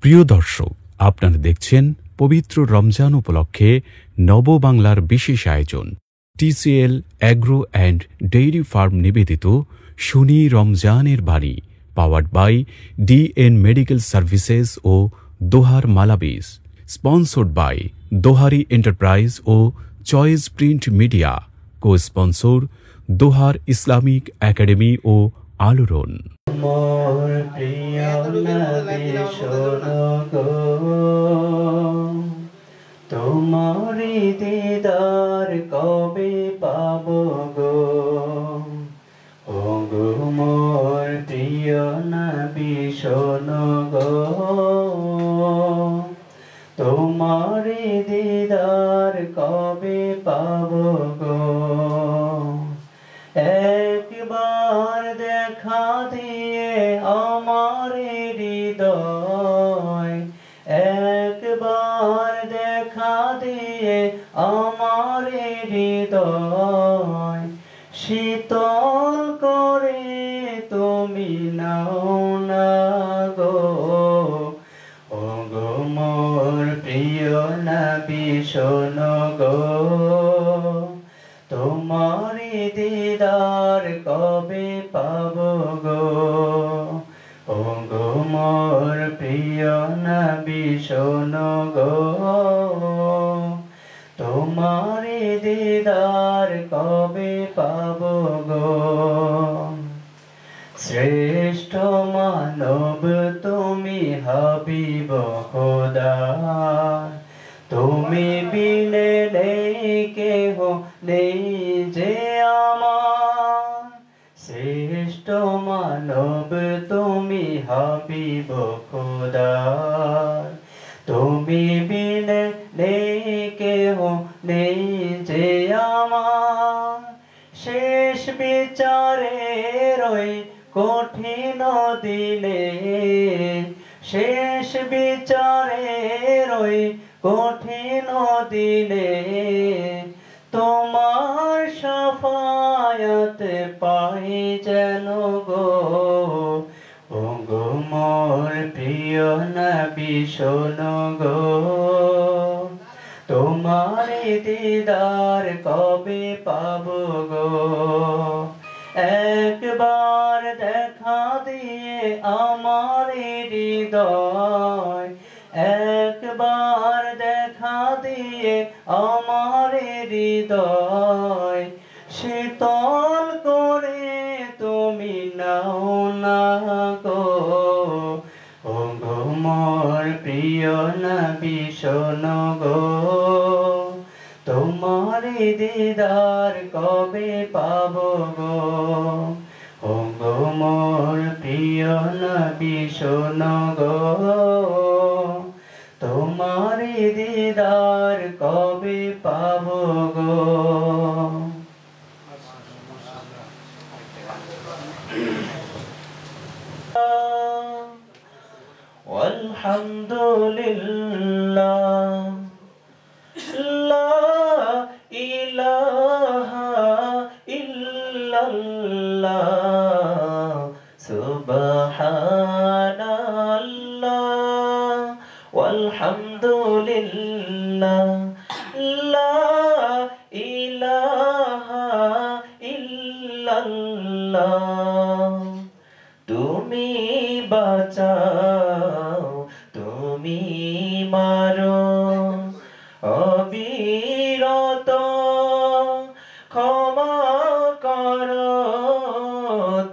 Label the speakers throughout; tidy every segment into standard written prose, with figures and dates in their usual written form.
Speaker 1: প্রিয় দর্শক, আপনারা দেখছেন পবিত্র রমজান উপলক্ষে নববাংলার বিশেষ আয়োজন TCL agro and dairy farm নিবেদিত শুনি রমজানের বাণী, powered by DN medical services ও দোহার মালাবিস, স্পন্সর্ড বাই দোহারি এন্টারপ্রাইজ ও choice print media, co sponsor Dohar Islamic academy ও আলোড়ন।
Speaker 2: মোর প্রিয় নবী শোনো গো, তোমারি দিদার কবে পাবো গো। ও গো মোর প্রিয় নবী শোনো গো, তোমারি দিদার কবে পাবো গো। একবার দেখা দিয়ে আমার হৃদয়, একবার দেখা দিয়ে আমার হৃদয় শীতল করে তুমি নাও না গো। ও গো মোর প্রিয় নবী শোনো গো, তোমারি দিদার কবে পাবো গো। ও গো মোর প্রিয় নবী শোনো গো, তোমারি দিদার কবে পাবো গো। শ্রেষ্ঠ মানব তুমি হাবিব খোদা, তুমি বিনে নেই কেহ নেই যে আমার। শ্রেষ্ঠ মানব তুমি হাবিব খোদা, তুমি বিনে নেই কেহ নেই যে আমার। শেষ বিচারের ওই কঠিন দিনে, শেষ বিচারের ওই কঠিন দিনে তোমার শাফায়াত পাই যেন গো। ও গো মোর প্রিয় নবী শোনো গো, তোমার দিদার কবে পাবো গো। একবার দেখা দিয়ে আমার হৃদয়, একবার দেখা দিয়ে আমার হৃদয় শীতল করে তুমি নাও না গো। ও গো মোর প্রিয় নবী শোনো গো, তোমারি দিদার কবে পাবো গো। ও গো মোর প্রিয় নবী শোনো গো, তোমারি দিদার কবে পাবো গো। আলহামদুলিল্লাহ, লা ইলাহা ইল্লাল্লাহ, সুবহানাল্লাহ, আলহামদুলিল্লাহ, লা ইলাহা ইল্লাল্লাহ। তুমি বাঁচাও, তুমি মারো, অবিরত ক্ষমা করো।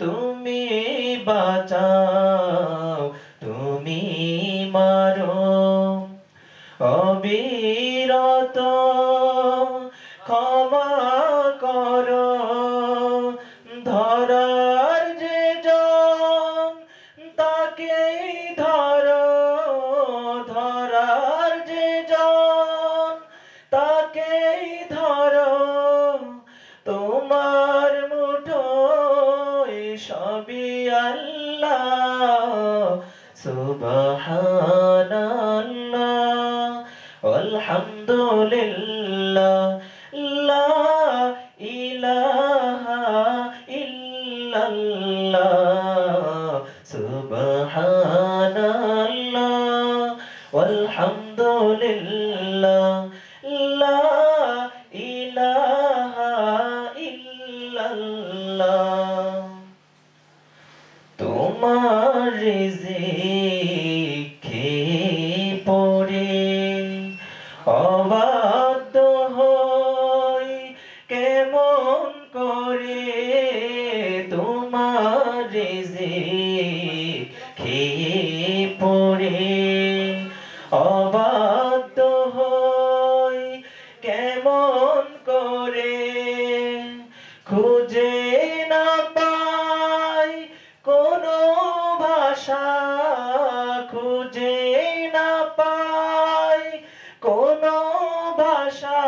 Speaker 2: তুমি বাঁচাও, তুমি মারো, অবিরত ক্ষমা করো। ধরার যে জন তাকেই ধরো, ধরার যে জন তাকেই ধরো। তোমার মুঠোয় সবই আল্লাহ, সুবহানাল্লাহ, আলহামদুলিল্লাহ, লা ইলাহা ইল্লাল্লাহ, সুবহানাল্লাহ, আলহামদুলিল্লাহ লা ইলাহা ইল্লাল্লাহ তোমার রিজিক খেয়ে পড়ে অবাধ্য হই কেমন করে তোমার রিজিক খেয়ে পড়ে অবাধ্য হই কেমন করে খুঁজে না পাই কোনো ভাষা খুঁজে না পাই কোনো ভাষা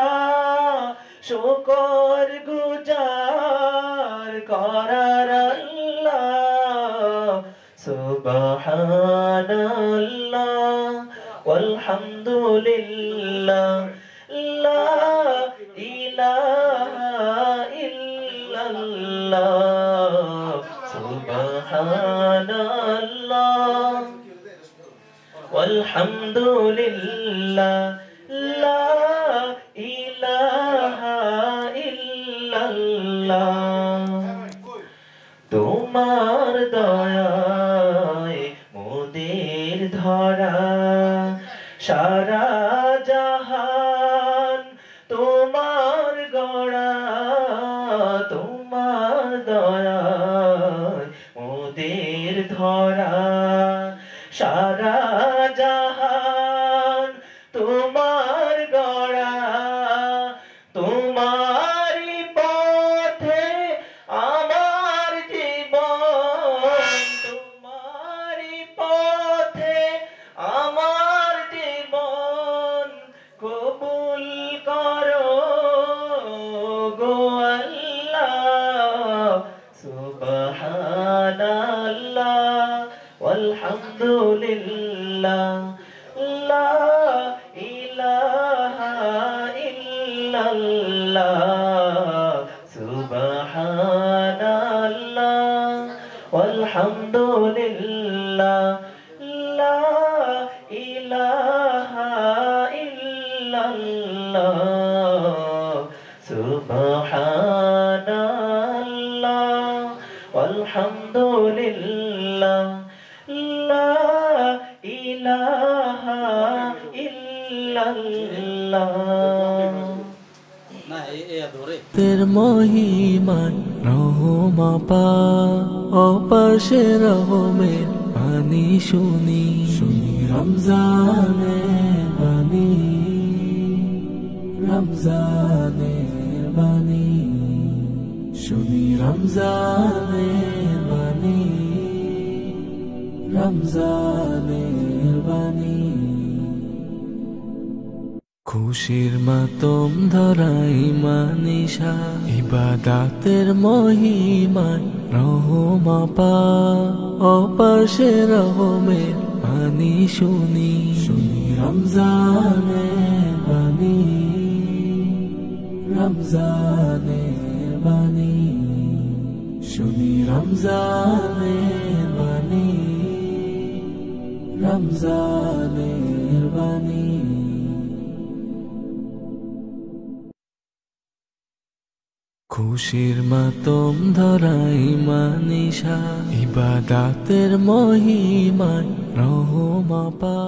Speaker 2: শুকর গুজার করার আল্লাহ সুবহানাল্লাহ আলহামদুলিল্লাহ লা ইলাহা ইল্লাল্লাহ সুবহানাল্লাহ আলহামদুলিল্লাহ লা ইলাহা ইল্লাল্লাহ তোমার দয়ায় মোদের ধরা সারা জাহান তোমার গড়া তোমার দয়ায় মোদের ধরা সারা জাহান তোমার গড়া তোমারি পথে আমার জীবন তোমারি পথে আমার জীবন কবুল করো গো আল্লাহ সুবহানাল্লাহ আলহামদুলিল্লাহ লা ইলাহা ইল্লাল্লাহ সুবহানাল্লাহ আলহামদুলিল্লাহ লা ইলাহা ইল্লাল্লাহ সুবহানাল্লাহ আলহামদুলিল্লাহ লা ইলাহা ইল্লাল্লাহ
Speaker 3: তের মহিমায় রহমা পা অপাশে রহমের বাণী শুনি শুনি রমজানের বাণী রমজানের বাণী শুনি রমজানের বাণী রমজানের বাণী খুশির মাতম ধরাই মানিশা ইবাদাতের মহিমায় রহমা পা অপাশে রহমের বাণী শুনি শুনি রমজানের বাণী রমজানের বাণী শুনি রমজানের বাণী রমজানের বাণী খুশির মাতম ধরাই মানিশা ইবাদাতের মহিমায় রহমা পা